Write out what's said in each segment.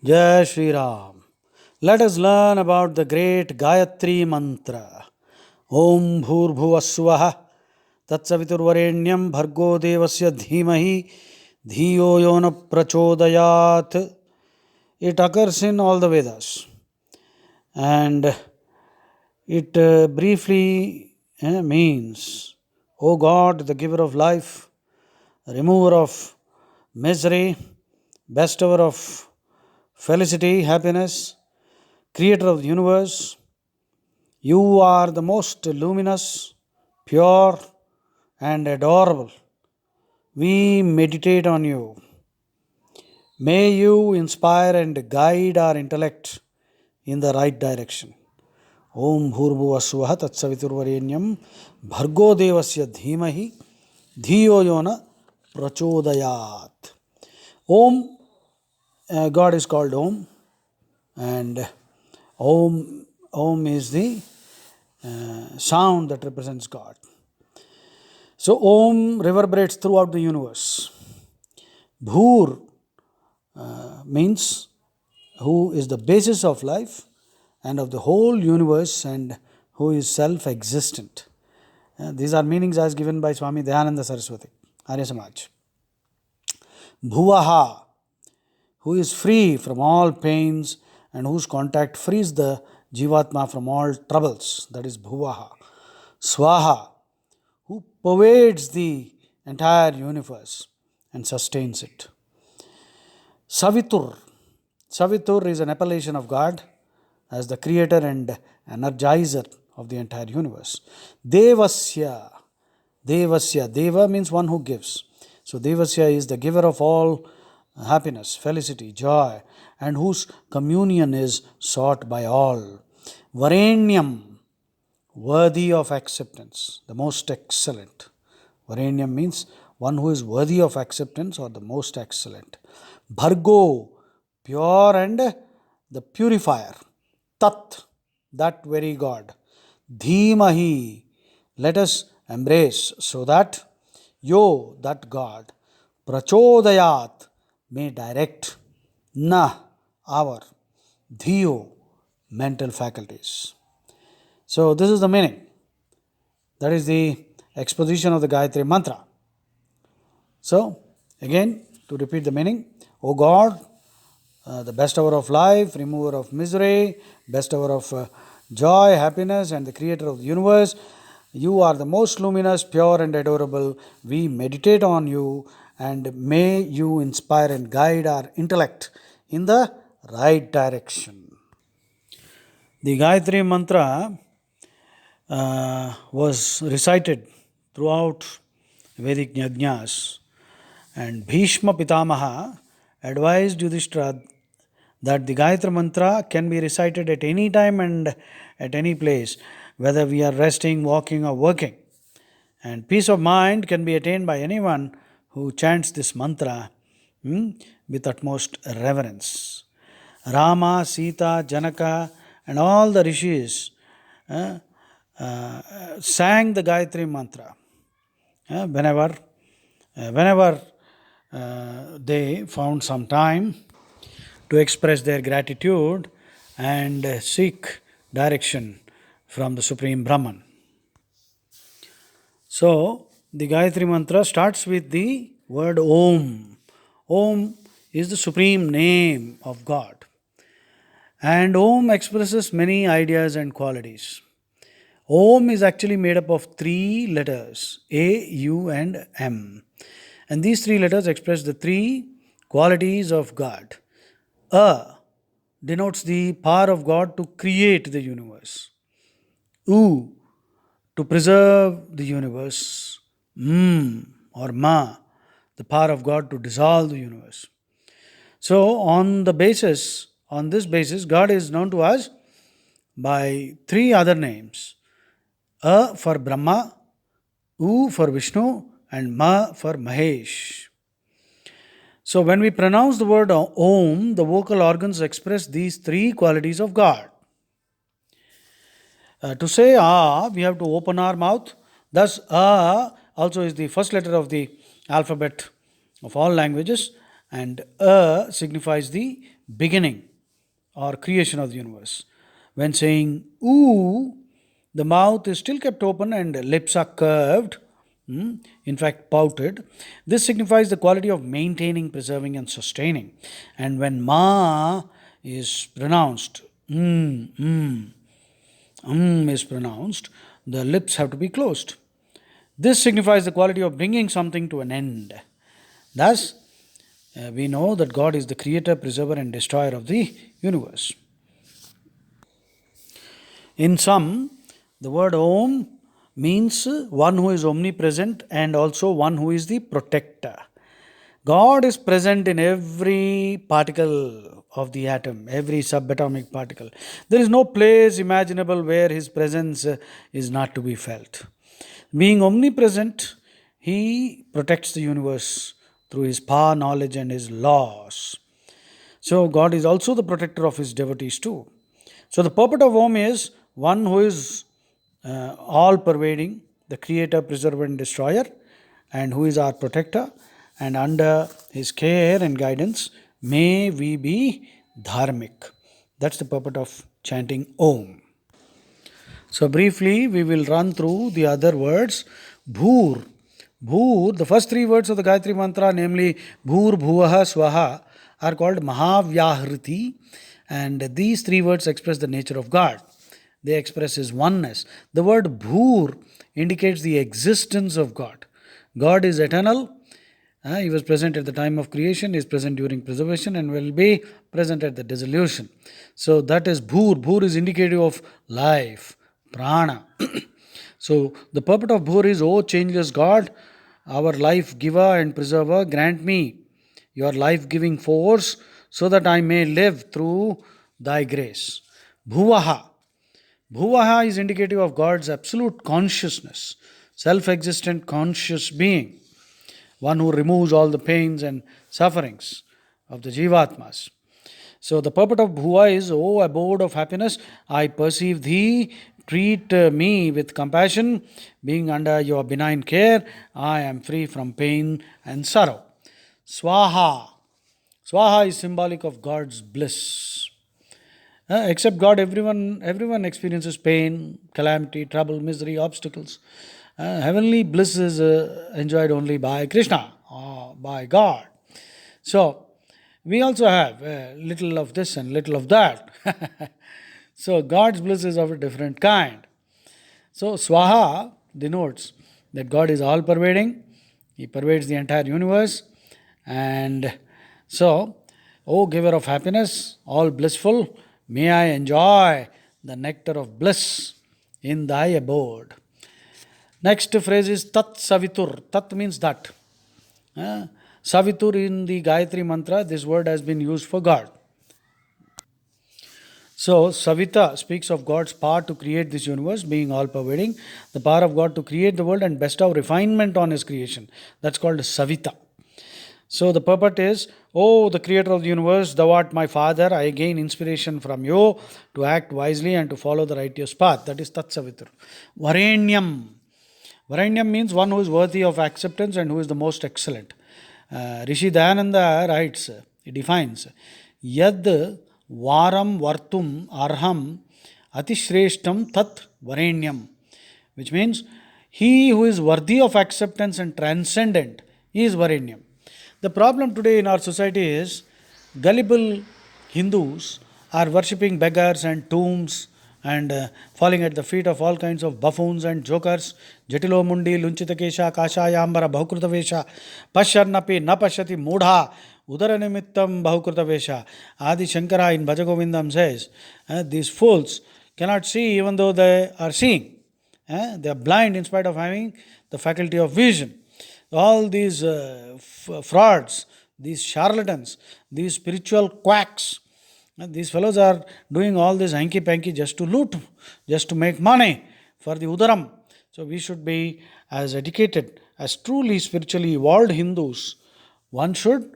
Jai Shri Ram. Let us learn about the great Gayathri mantra. Om Bhur Bhuvaswaha Tatsaviturvarenyam Bhargo Devasya Dhimahi Dhiyo Yona Prachodayat. It occurs in all the Vedas, and it briefly means, O God, the giver of life, remover of misery, bestower of felicity, happiness, creator of the universe, you are the most luminous, pure, and adorable. We meditate on you. May you inspire and guide our intellect in the right direction. Om Bhurvuvasvaha Tatsaviturvarenyam Bhargo Devasya Dhimahi Dhiyo Yona Prachodayat. Om, God is called Om, and Om is the sound that represents God. So Om reverberates throughout the universe. Bhur means who is the basis of life and of the whole universe and who is self-existent. These are meanings as given by Swami Dayananda Saraswati, Arya Samaj. Bhuvaha, who is free from all pains and whose contact frees the Jivatma from all troubles, that is Bhuvaha. Swaha, who pervades the entire universe and sustains it. Savitur. Savitur is an appellation of God as the creator and energizer of the entire universe. Devasya. Devasya. Deva means one who gives. So Devasya is the giver of all happiness, felicity, joy, and whose communion is sought by all. Varenyam, worthy of acceptance, the most excellent. Varenyam means one who is worthy of acceptance or the most excellent. Bhargo, pure and the purifier. Tat, that very God. Dhimahi, let us embrace so that Yo, that God, Prachodayat, may direct Na, our Dhiyo, mental faculties. So this is the meaning. That is the exposition of the Gayathri mantra. So again, to repeat the meaning, O God, the bestower of life, remover of misery, bestower of joy, happiness, and the creator of the universe, you are the most luminous, pure, and adorable. We meditate on you, and may you inspire and guide our intellect in the right direction. The Gayatri mantra was recited throughout Vedic yajnas, and Bhishma Pitamaha advised Yudhishthira that the Gayatri mantra can be recited at any time and at any place, whether we are resting, walking, or working. And peace of mind can be attained by anyone who chants this mantra with utmost reverence. Rama, Sita, Janaka, and all the rishis sang the Gayatri mantra whenever they found some time to express their gratitude and seek direction from the Supreme Brahman. So, the Gayatri mantra starts with the word Om. Om is the supreme name of God. And Om expresses many ideas and qualities. Om is actually made up of three letters, A, U, and M. And these three letters express the three qualities of God. A denotes the power of God to create the universe. U, to preserve the universe. Or Ma, the power of God to dissolve the universe. So on this basis, God is known to us by three other names. A for Brahma, U for Vishnu, and Ma for Mahesh. So when we pronounce the word Om, the vocal organs express these three qualities of God. To say A, we have to open our mouth. Thus, A also is the first letter of the alphabet of all languages, and signifies the beginning or creation of the universe. When saying ooh, the mouth is still kept open and lips are curved, in fact pouted. This signifies the quality of maintaining, preserving, and sustaining. And when ma is pronounced, is pronounced, the lips have to be closed. This signifies the quality of bringing something to an end. Thus, we know that God is the creator, preserver, and destroyer of the universe. In sum, the word Om means one who is omnipresent and also one who is the protector. God is present in every particle of the atom, every subatomic particle. There is no place imaginable where His presence is not to be felt. Being omnipresent, He protects the universe through His power, knowledge, and His laws. So, God is also the protector of His devotees too. So, the purport of Om is one who is all pervading, the creator, preserver, and destroyer, and who is our protector. And under His care and guidance, may we be dharmic. That's the purport of chanting Om. So, briefly, we will run through the other words. Bhur. Bhur, the first three words of the Gayathri Mantra, namely Bhur, Bhuvaha, Swaha, are called Mahavyahriti, and these three words express the nature of God. They express His oneness. The word Bhur indicates the existence of God. God is eternal. He was present at the time of creation, is present during preservation, and will be present at the dissolution. So that is Bhur. Bhur is indicative of life, prana. So the purport of Bhur is, O changeless God, our life giver and preserver, grant me your life-giving force so that I may live through thy grace. Bhuvaha. Bhuvaha is indicative of God's absolute consciousness, self-existent conscious being, one who removes all the pains and sufferings of the Jivatmas. So the purport of Bhuva is, O abode of happiness, I perceive thee, treat me with compassion, being under your benign care, I am free from pain and sorrow. Swaha. Swaha is symbolic of God's bliss. Except God, everyone experiences pain, calamity, trouble, misery, obstacles. Heavenly bliss is enjoyed only by Krishna or by God. So, we also have a little of this and little of that. So, God's bliss is of a different kind. So, Swaha denotes that God is all pervading, He pervades the entire universe, and so, O giver of happiness, all blissful, may I enjoy the nectar of bliss in thy abode. Next phrase is Tat Savitur. Tat means that. Savitur in the Gayathri Mantra, this word has been used for God. So, Savita speaks of God's power to create this universe, being all pervading, the power of God to create the world and bestow refinement on His creation. That's called Savita. So the purport is, O the creator of the universe, thou art my father, I gain inspiration from you to act wisely and to follow the righteous path. That is Tat Savitur. Varenyam. Varenyam means one who is worthy of acceptance and who is the most excellent. Rishi Dayananda writes, he defines, Yad varam vartum arham atishreshtam tat varenyam, which means he who is worthy of acceptance and transcendent is varenyam. The problem today in our society is gullible Hindus are worshipping beggars and tombs and falling at the feet of all kinds of buffoons and jokers. Jatilo mundi lunchitakesha kashayambara bahukritavesha pasharnapi na pashati mudha udaranimittam bahukritavesha. Adi Shankara in Bhajagovindam says, these fools cannot see even though they are seeing. They are blind in spite of having the faculty of vision. All these frauds, these charlatans, these spiritual quacks, these fellows are doing all this hanky-panky just to loot, just to make money for the udaram. So we should be as educated, as truly spiritually evolved Hindus. One should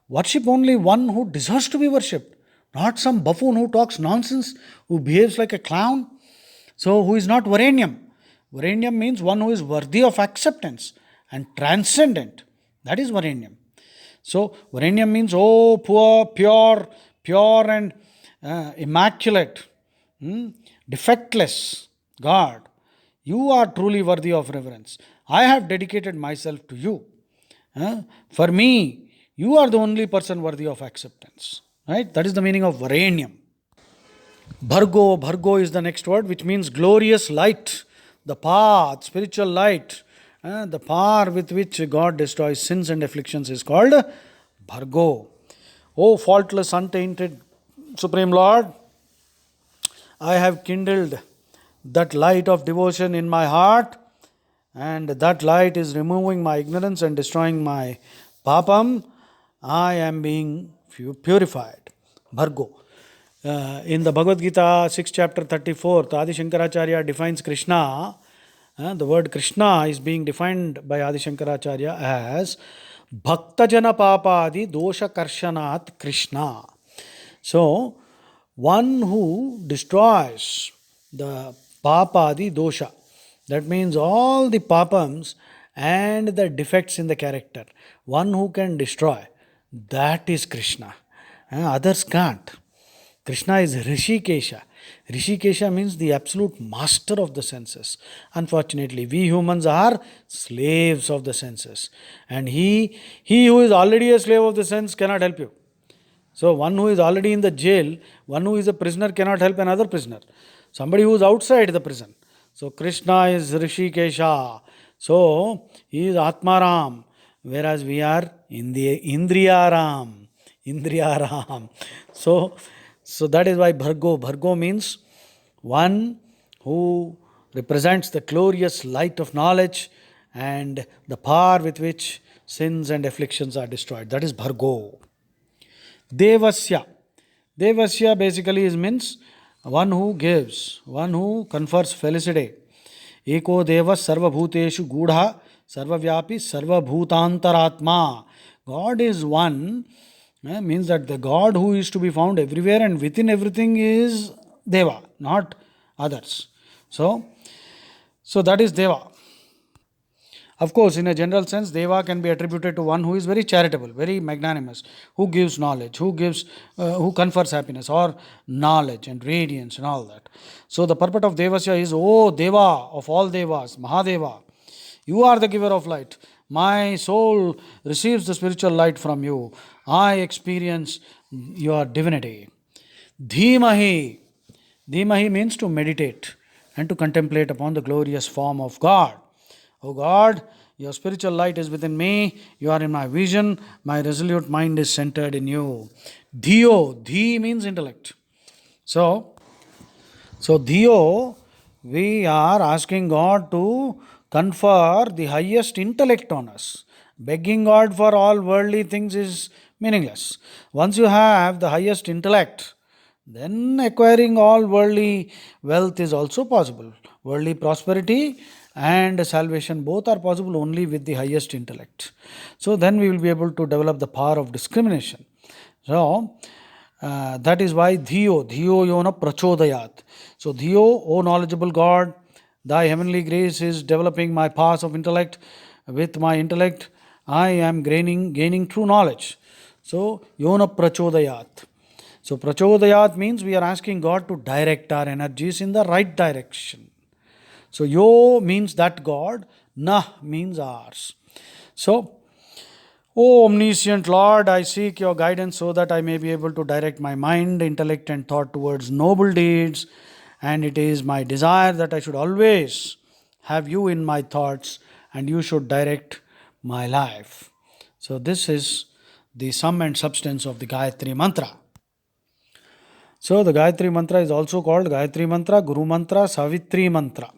worship only one who deserves to be worshipped, not some buffoon who talks nonsense, who behaves like a clown. So who is not Varenyam. Varenyam means one who is worthy of acceptance and transcendent. That is Varenyam. So, Varenyam means, oh, poor, pure and immaculate, defectless God. You are truly worthy of reverence. I have dedicated myself to you. For me, you are the only person worthy of acceptance. Right? That is the meaning of Varenyam. Bhargo is the next word, which means glorious light, the path, spiritual light. The power with which God destroys sins and afflictions is called Bhargo. O faultless, untainted Supreme Lord, I have kindled that light of devotion in my heart, and that light is removing my ignorance and destroying my papam. I am being purified. Bhargo. In the Bhagavad Gita, 6th chapter 34th, Adi Shankaracharya defines Krishna. The word Krishna is being defined by Adi Shankaracharya as Bhaktajana Papadi Dosha Karshanat Krishna. So, one who destroys the Papadi Dosha, that means all the papams and the defects in the character, one who can destroy, that is Krishna. Others can't. Krishna is Rishikesha. Rishikesha means the absolute master of the senses. Unfortunately, we humans are slaves of the senses. And he who is already a slave of the sense cannot help you. So, one who is already in the jail, one who is a prisoner cannot help another prisoner. Somebody who is outside the prison. So, Krishna is Rishikesha. So, he is Atmaram. Whereas we are in the Indriyaram. Indriyaram. So that is why Bhargo. Bhargo means one who represents the glorious light of knowledge and the power with which sins and afflictions are destroyed. That is Bhargo. Devasya. Devasya basically means one who gives, one who confers felicity. Eko Deva Sarvabhuteshu Gudha Sarvavyapi Sarvabhutantaratma. God is one. Means that the God who is to be found everywhere and within everything is Deva, not others. So that is Deva. Of course, in a general sense, Deva can be attributed to one who is very charitable, very magnanimous, who gives knowledge, who confers happiness or knowledge and radiance and all that. So the purport of Devasya is, oh Deva of all Devas, Mahadeva, you are the giver of light. My soul receives the spiritual light from you. I experience your divinity. Dhimahi. Dhimahi means to meditate and to contemplate upon the glorious form of God. O God, your spiritual light is within me. You are in my vision. My resolute mind is centered in you. Dhiyo. Dhi means intellect. So Dhiyo, we are asking God to confer the highest intellect on us. Begging God for all worldly things is meaningless. Once you have the highest intellect, then acquiring all worldly wealth is also possible. Worldly prosperity and salvation both are possible only with the highest intellect. So then we will be able to develop the power of discrimination. So that is why Dhiyo Yona Prachodayat. So Dhiyo, O knowledgeable God, thy heavenly grace is developing my powers of intellect. With my intellect, I am gaining true knowledge. So Yona Prachodayat. So Prachodayat means we are asking God to direct our energies in the right direction. So Yo means that God, Nah means ours. So, O omniscient Lord, I seek your guidance so that I may be able to direct my mind, intellect, and thought towards noble deeds. And it is my desire that I should always have you in my thoughts and you should direct my life. So, this is the sum and substance of the Gayathri Mantra. So, the Gayathri Mantra is also called Gayathri Mantra, Guru Mantra, Savitri Mantra.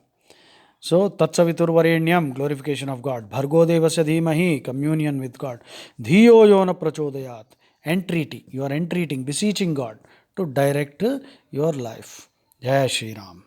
So, Tatsaviturvarenyam, glorification of God. Bhargo Devasya Dhimahi, communion with God. Dhiyo Yona Prachodayat, entreaty. You are entreating, beseeching God to direct your life. Jai Shri Ram.